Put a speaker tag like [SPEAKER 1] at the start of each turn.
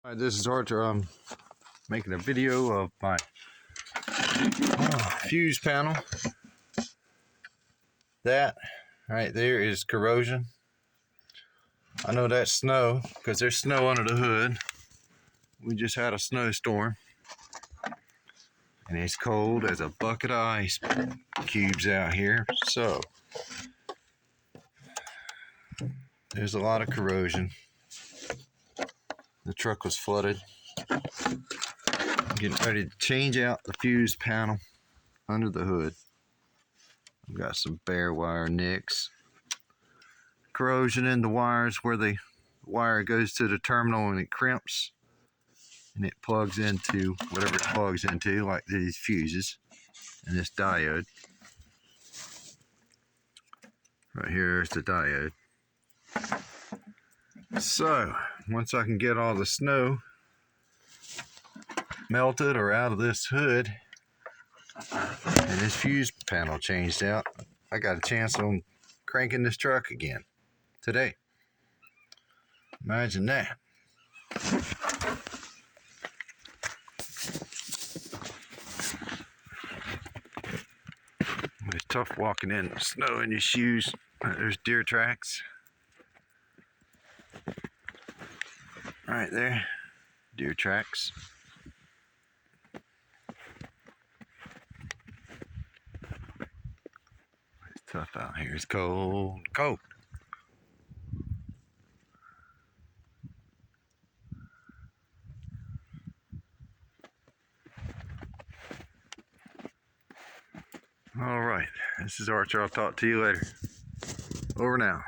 [SPEAKER 1] Hi, this is Arthur. I'm making a video of my fuse panel. That right there is corrosion. I know that's snow because there's snow under the hood. We just had a snowstorm and it's cold as a bucket of ice cubes out here. So there's a lot of corrosion. The truck was flooded. I'm getting ready to change out the fuse panel under the hood. I've got some bare wire nicks. Corrosion in the wires where the wire goes to the terminal and it crimps and it plugs into whatever it plugs into, like these fuses and this diode. Right here is the diode. So once I can get all the snow melted or out of this hood and this fuse panel changed out, I got a chance on cranking this truck again today. Imagine that. It's tough walking in the snow in your shoes. There's deer tracks. Right there, deer tracks. It's tough out here. It's cold, cold. All right, this is Archer. I'll talk to you later. Over now.